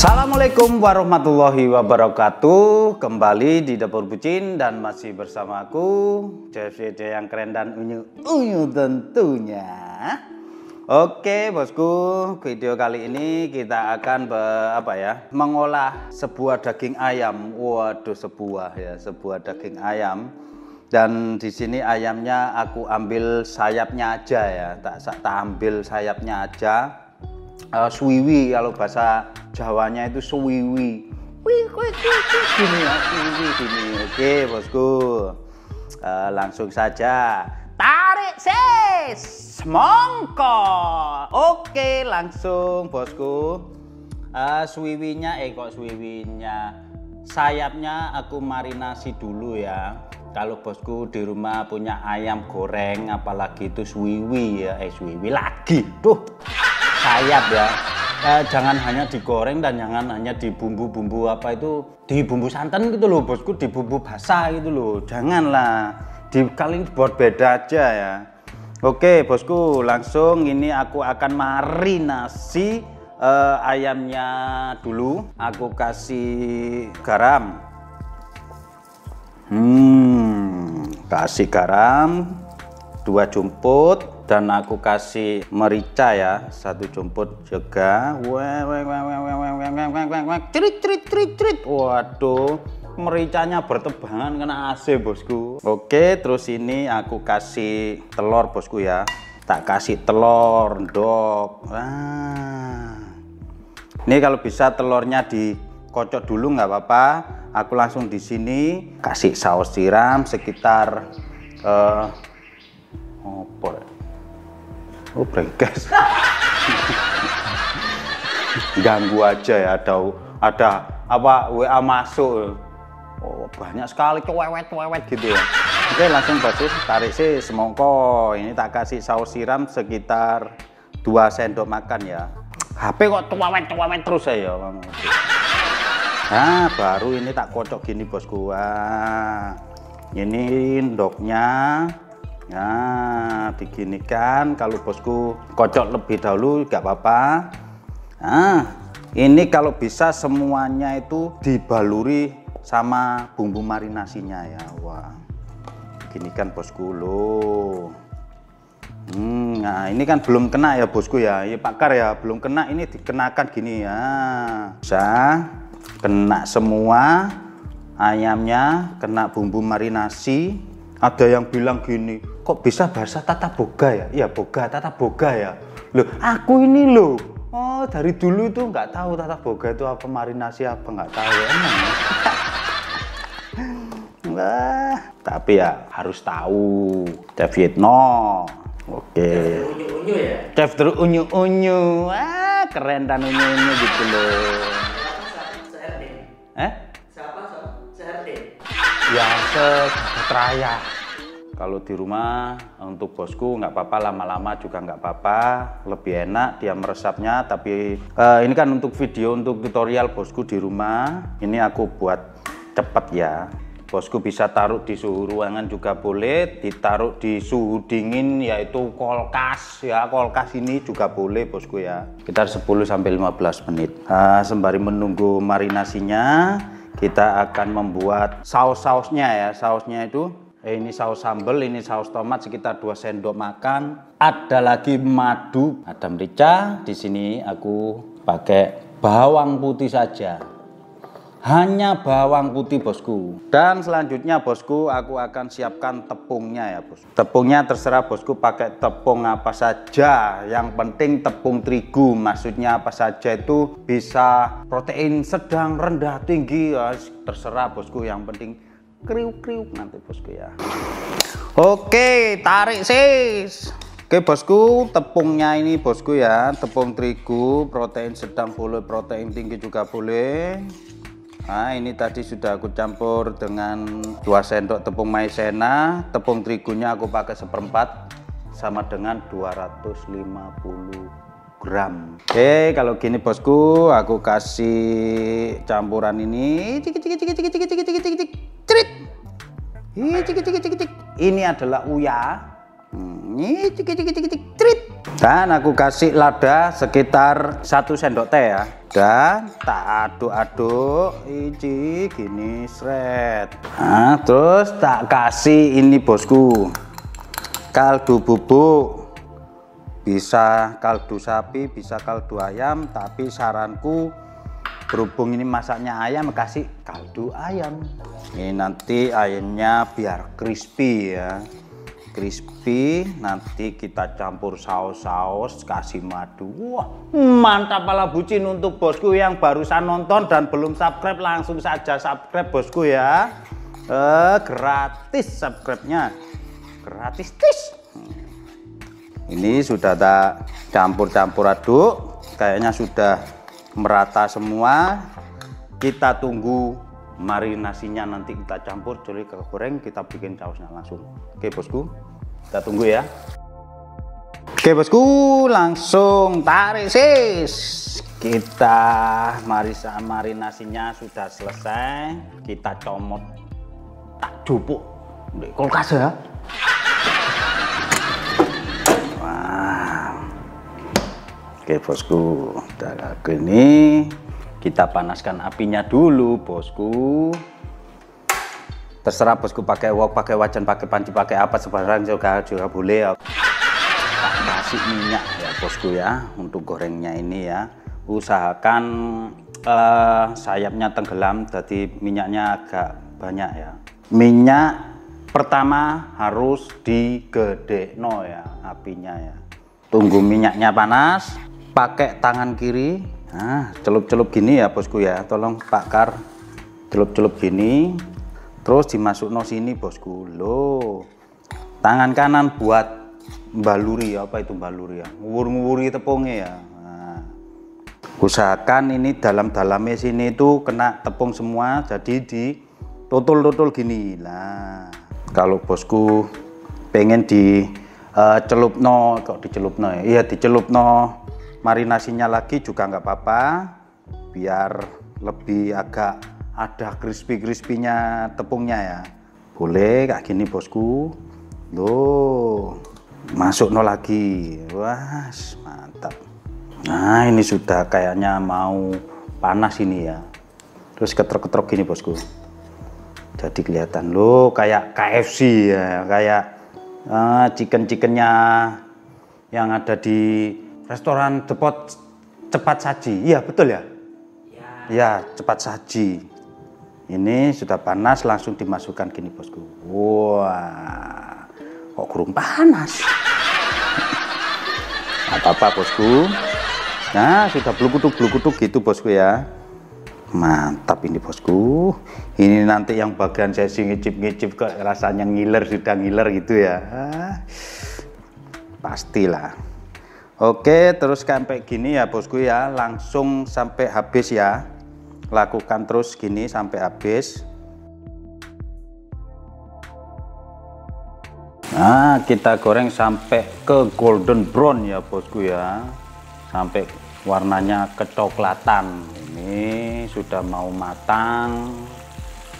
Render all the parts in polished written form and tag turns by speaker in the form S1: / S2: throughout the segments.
S1: Assalamualaikum warahmatullahi wabarakatuh. Kembali di Dapur Bucin dan masih bersama aku Chef Dede yang keren dan unyu tentunya. Oke bosku, video kali ini kita akan mengolah sebuah daging ayam. Waduh, sebuah daging ayam. Dan di sini ayamnya aku ambil sayapnya aja ya, tak ambil sayapnya aja. Suwiwi kalau bahasa Jawanya itu suwiwi. Gini ya, suwiwi gini. Oke bosku, langsung saja tarik sis mongko. Oke langsung bosku, suwiwinya sayapnya aku marinasi dulu ya. Kalau bosku di rumah punya ayam goreng apalagi itu suwiwi ya, suwiwi lagi tuh sayap ya, jangan hanya digoreng dan jangan hanya di bumbu-bumbu di bumbu santan gitu loh bosku, di bumbu basah gitu loh, janganlah, kali ini buat beda aja ya. Oke bosku, langsung ini aku akan marinasi ayamnya dulu. Aku kasih garam, kasih garam 2 jumput. Dan aku kasih merica ya 1 jumput juga. Cerit. Waduh, mericanya bertebangan kena AC bosku. Oke, terus ini aku kasih telur bosku ya. Tak kasih telur ndok. Ini kalau bisa telurnya dikocok dulu nggak apa-apa. Aku langsung di sini kasih saus tiram sekitar brengkes. Ganggu aja ya, ada apa WA masuk. Banyak sekali cewet gitu ya. Oke langsung bosku, tarik sih semongko. Ini tak kasih saus siram sekitar 2 sendok makan ya. HP kok cewet terus ya. Nah baru ini tak kocok gini bosku. Ini ndoknya. Nah beginikan, kalau bosku kocok lebih dahulu gak apa-apa. Nah ini kalau bisa semuanya itu dibaluri sama bumbu marinasinya ya. Wah beginikan bosku loh. Nah ini kan belum kena ya bosku ya, pakar ya, belum kena, ini dikenakan gini ya. Bisa kena semua ayamnya, kena bumbu marinasi. Ada yang bilang gini, kok bisa bahasa tata boga ya? Iya boga, tata boga ya. Loh, aku ini loh. Oh, dari dulu itu nggak tahu tata boga itu apa, marinasi apa nggak tahu ya. Wah, tapi ya harus tahu. Chef Yitno. Oke.
S2: Unyu-unyu ya?
S1: Chef unyu-unyu. Wah, keren dan unyu-unyu gitu loh.
S2: Siapa? Se-RD?
S1: Ya Raya. Kalau di rumah untuk bosku nggak apa-apa, lama-lama juga nggak apa-apa, lebih enak dia meresapnya. Tapi ini kan untuk video, untuk tutorial bosku di rumah, ini aku buat cepet ya. Bosku bisa taruh di suhu ruangan juga boleh, ditaruh di suhu dingin yaitu kulkas ya, kulkas ini juga boleh bosku ya, sekitar 10-15 menit. Sembari menunggu marinasinya, kita akan membuat saus-sausnya ya. Sausnya itu ini saus sambal, ini saus tomat sekitar 2 sendok makan. Ada lagi madu, ada merica. Di sini aku pakai bawang putih saja. Hanya bawang putih bosku. Dan selanjutnya bosku, aku akan siapkan tepungnya ya bos. Tepungnya terserah bosku pakai tepung apa saja. Yang penting tepung terigu. Maksudnya apa saja itu, bisa protein sedang, rendah, tinggi ya, terserah bosku. Yang penting kriuk-kriuk nanti bosku ya. Oke, tarik sis. Oke bosku, tepungnya ini bosku ya, tepung terigu, protein sedang boleh, protein tinggi juga boleh. Nah ini tadi sudah aku campur dengan 2 sendok tepung maizena. Tepung terigunya aku pakai 1/4 sama dengan 250 gram. Oke kalau gini bosku, aku kasih campuran ini. Ini adalah uya. Ini Dan aku kasih lada sekitar 1 sendok teh ya. Dan tak aduk-aduk ini gini sret. Nah, terus tak kasih ini bosku, kaldu bubuk. Bisa kaldu sapi, bisa kaldu ayam, tapi saranku berhubung ini masaknya ayam, kasih kaldu ayam. Ini nanti ayamnya biar crispy ya, crispy. Nanti kita campur saus-saus, kasih madu. Wah, mantap pala bucin. Untuk bosku yang barusan nonton dan belum subscribe, langsung saja subscribe bosku ya. Gratis subscribe-nya, gratis tis. Ini sudah tak campur-campur aduk, kayaknya sudah merata semua. Kita tunggu marinasinya, nanti kita campur jadi ke goreng, kita bikin sausnya langsung. Oke bosku, kita tunggu ya. Oke bosku, langsung tarik sis. Kita marinasinya sudah selesai, kita comot, tak jupuk di kulkas ya. Oke bosku, udah gini kita panaskan apinya dulu bosku. Terserah bosku, pakai wok, pakai wajan, pakai panci, pakai apa sebarang juga boleh ya. Tak kasih minyak ya bosku ya untuk gorengnya ini ya. Usahakan sayapnya tenggelam, jadi minyaknya agak banyak ya. Minyak pertama harus digedekno ya apinya ya. Tunggu minyaknya panas. Pakai tangan kiri, nah celup-celup gini ya bosku ya, tolong Pak Kar, celup-celup gini, terus dimasukno sini bosku. Loh, tangan kanan buat baluri, apa itu baluri ya, ngubur-nguburi tepungnya ya. Nah, usahakan ini dalam-dalamnya sini itu kena tepung semua, jadi ditutul-tutul gini. Nah, kalau bosku pengen celupno, kok dicelupno ya, iya dicelupno marinasinya lagi juga nggak apa-apa, biar lebih agak ada crispy-crispy-nya tepungnya ya. Boleh kayak gini bosku. Loh, masuk no lagi. Wah, mantap. Nah, ini sudah kayaknya mau panas ini ya. Terus ketrok-ketrok gini bosku. Jadi kelihatan loh kayak KFC ya, kayak chicken-chickennya yang ada di restoran cepat saji. Iya betul ya? Ya, cepat saji. Ini sudah panas, langsung dimasukkan gini bosku. Wah, kok kurung panas. Apa-apa bosku. Nah, sudah bluk-kutuk gitu bosku ya. Mantap ini bosku. Ini nanti yang bagian sesi ngicip-ngicip kok rasanya ngiler, sudah ngiler gitu ya. Pastilah. Oke, terus sampai gini ya bosku ya, langsung sampai habis ya. Lakukan terus gini sampai habis. Nah, kita goreng sampai ke golden brown ya bosku ya. Sampai warnanya kecoklatan. Ini sudah mau matang.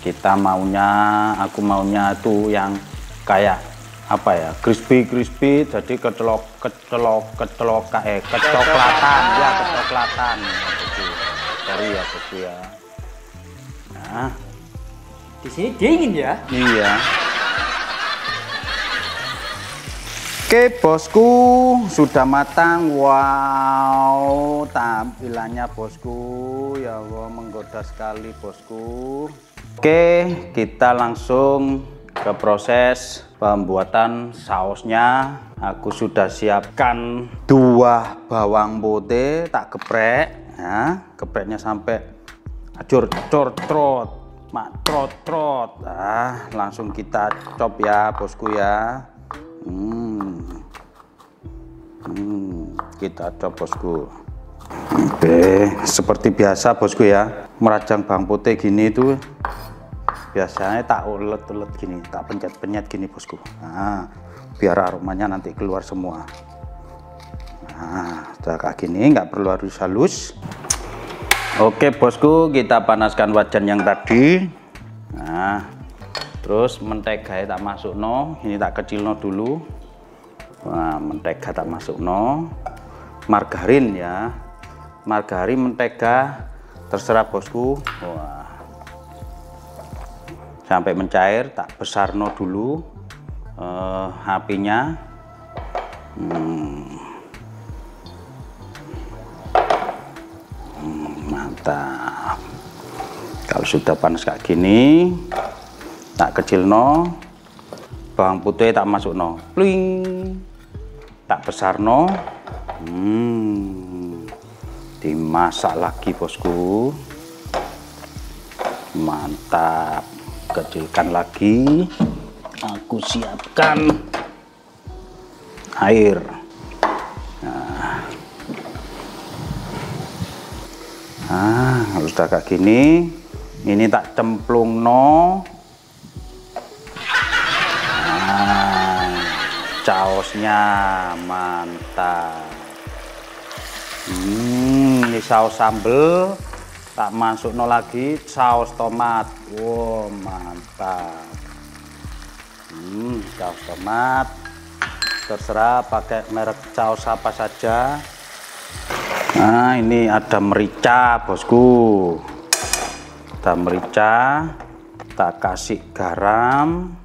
S1: Kita maunya, aku maunya tuh yang kayak apa ya, crispy, jadi kecoklatan ya, kecoklatan. Sorry ya bosku ya. Nah,
S2: Di sini dingin ya?
S1: iya. Oke bosku, sudah matang. Wow, tampilannya bosku, ya Allah menggoda sekali bosku. Oke, kita langsung ke proses pembuatan sausnya. Aku sudah siapkan 2 bawang putih, tak geprek ya, gepreknya sampai acur cor trot mak trot. Nah, langsung kita chop ya bosku ya. Kita chop bosku. Oke, seperti biasa bosku ya, merajang bawang putih gini itu biasanya tak ulet-ulet gini, tak pencet-pencet gini bosku. Nah, biar aromanya nanti keluar semua. Nah, udah kayak gini, nggak perlu harus halus. Oke bosku, kita panaskan wajan yang tadi. Nah, terus mentega tak masuk no, ini tak kecil no dulu. Nah, mentega tak masuk no, margarin ya, margarin, mentega, terserah bosku. Wah, sampai mencair tak besar no dulu apinya. Mantap. Kalau sudah panas kayak gini, tak kecil no, bawang putih tak masuk no, pling, tak besar no. Dimasak lagi bosku. Mantap. Kecilkan lagi. Aku siapkan air. Nah, kalau sudah kayak gini, ini tak cemplung no. Nah, sausnya mantap. Ini saus sambel tak masuk no lagi, saus tomat. Wow, mantap. Saus tomat, terserah pakai merek saus apa saja. Nah, ini ada merica bosku, ada merica, tak kasih garam.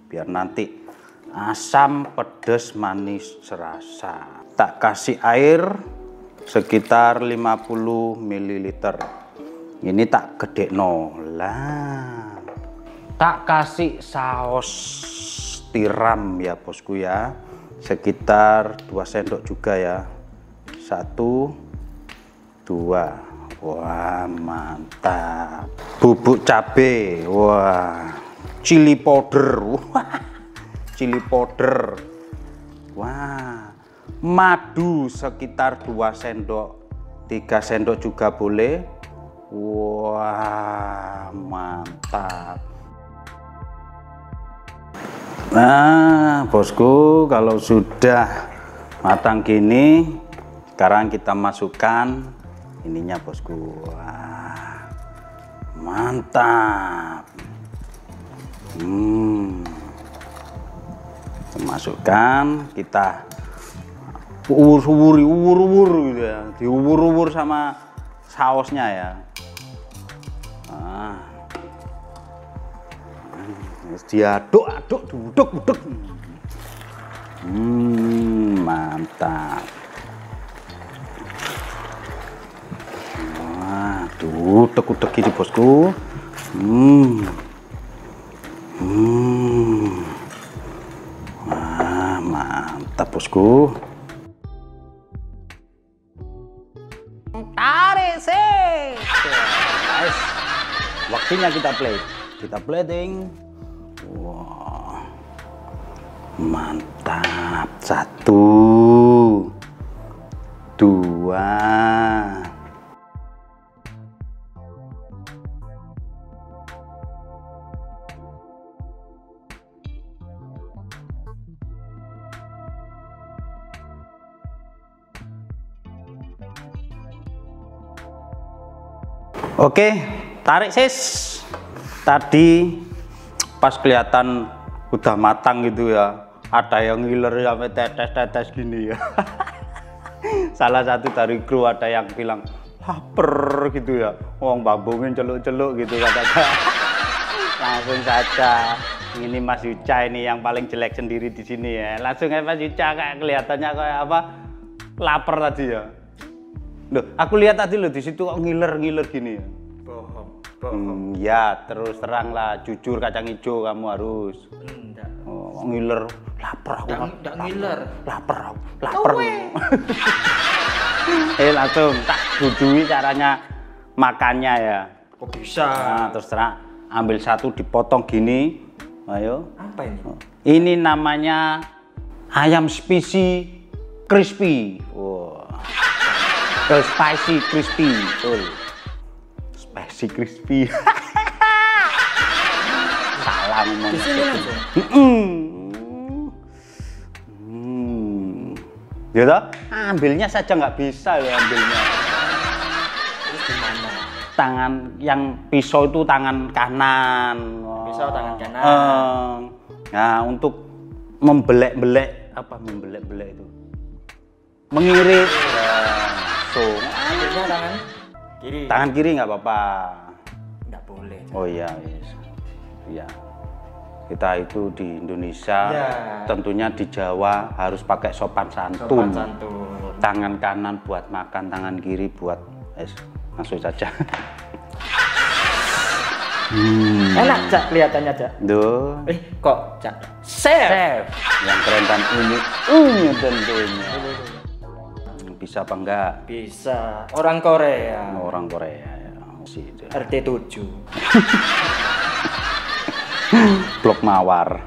S1: Biar nanti asam, pedas, manis serasa. Tak kasih air sekitar 50 ml. Ini tak gede no lah. Tak kasih saus tiram ya bosku ya, sekitar 2 sendok juga ya, 1, 2. Wah, mantap. Bubuk cabe, wah, chili powder, wah, chili powder, wah, madu sekitar 2 sendok, 3 sendok juga boleh. Wah, mantap. Nah bosku, kalau sudah matang gini, sekarang kita masukkan ininya bosku. Wah, mantap. Masukkan, kita ubur-ubur gitu ya, diubur-ubur sama sausnya ya. Nah, diaduk-aduk, duduk-duduk. Mantap. Wah, duduk-duduk gitu bosku. Wah, mantap bosku. Tarik sih. Nice. Waktunya kita plate. Kita plating. Wah, mantap. 1, 2. Oke, tarik sis. Tadi pas kelihatan udah matang gitu ya, ada yang ngiler sampai tetes-tetes gini ya. Salah satu dari kru ada yang bilang lapar gitu ya, wong babungin celuk-celuk gitu katanya. Langsung saja, ini Mas Yuca ini yang paling jelek sendiri di sini ya. Langsung aja Mas Yuca kayak kelihatannya kayak apa, lapar tadi ya. Loh, aku lihat tadi loh di situ kok ngiler-ngiler gini ya. Bohong. Ya, terus terang lah, jujur kacang hijau kamu harus.
S2: Enggak.
S1: Oh, ngiler, lapar aku.
S2: Enggak ngiler.
S1: Lapar aku, lapar. Langsung tak dudui caranya makannya ya.
S2: Kok bisa?
S1: Nah, terus terang, ambil satu dipotong gini. Ayo.
S2: Apa ini?
S1: Ini namanya ayam spicy crispy. Wow. Spicy crispy, betul. Spicy crispy. Salah ngomong.
S2: Di sini langsung.
S1: Ya toh? Ambilnya saja nggak bisa ya ambilnya.
S2: Terus gimana?
S1: tangan yang pisau itu tangan kanan.
S2: Pisau tangan kanan.
S1: Nah, untuk membelek-belek apa membelek-belek itu? Mengirit.
S2: Akhirnya tangan kiri.
S1: Tangan kiri nggak apa-apa.
S2: Nggak boleh.
S1: Oh iya, yes. Iya. Kita itu di Indonesia, tentunya di Jawa harus pakai sopan santun. Tangan kanan buat makan, tangan kiri buat langsung saja.
S2: Enak Cak kelihatannya Cak.
S1: Duh.
S2: Kok Cak? Chef.
S1: Yang keren dan unik tentunya. Bisa apa enggak?
S2: Bisa. Orang Korea.
S1: Orang Korea ya.
S2: RT7.
S1: Blok Mawar.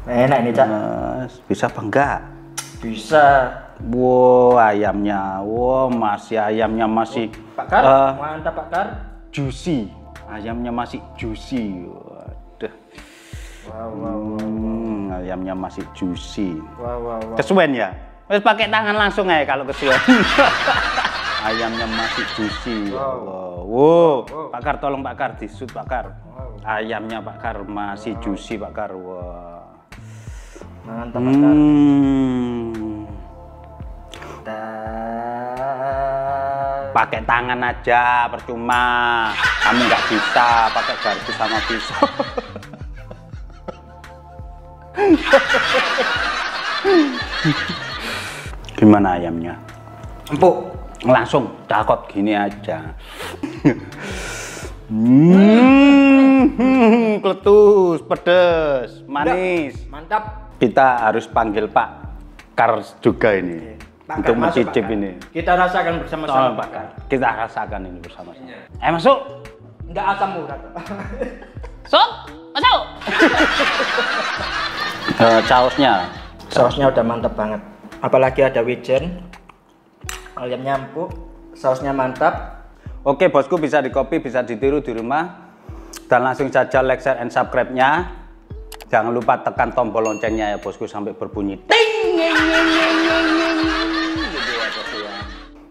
S2: Enak ini Cak.
S1: Bisa apa enggak?
S2: Bisa.
S1: Wow, ayamnya. Wow, ayamnya masih
S2: Pak Kar, mantap Pak Kar.
S1: Juicy. Ayamnya masih juicy. Waduh.
S2: Wow.
S1: Ayamnya masih juicy.
S2: Wow.
S1: Kesuwen ya? Wes pakai tangan langsung aja kalau kesuwen. Ayamnya masih juicy. Wow. Pak Kar, tolong Pak Kar, disut Pak Kar. Ayamnya Pak Kar masih juicy Pak Kar. Wah.
S2: Mantap Pak Kar.
S1: Pakai tangan aja, percuma. Kamu nggak bisa pakai garpu sama pisau. Gimana ayamnya?
S2: Empuk.
S1: Langsung cakot gini aja. Kletus, pedes, manis.
S2: Mantap.
S1: Kita harus panggil Pak Kar juga ini.
S2: Pak
S1: untuk
S2: Kar,
S1: mencicip
S2: masuk,
S1: ini.
S2: Kita rasakan bersama-sama
S1: Pak Kar. Kita rasakan ini bersama-sama. Masuk.
S2: Enggak asam urat.
S3: Masuk.
S2: Sausnya udah mantap banget. Apalagi ada wijen. Ayamnya empuk, sausnya mantap.
S1: Oke bosku, bisa di-copy, bisa ditiru di rumah. Dan langsung saja like, share, and subscribe-nya. Jangan lupa tekan tombol loncengnya ya bosku sampai berbunyi ting.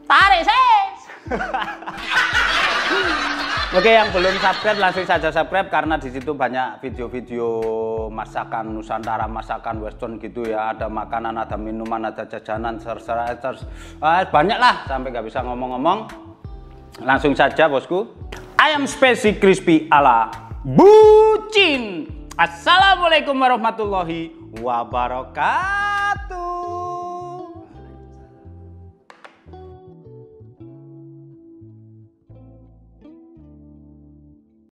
S3: Tarik ses.
S1: Oke, yang belum subscribe langsung saja subscribe karena di situ banyak video-video masakan Nusantara, masakan Western gitu ya. Ada makanan, ada minuman, ada jajanan, banyak lah sampai nggak bisa ngomong-ngomong. Langsung saja bosku. Ayam spesi crispy ala Bucin. Assalamualaikum warahmatullahi wabarakatuh.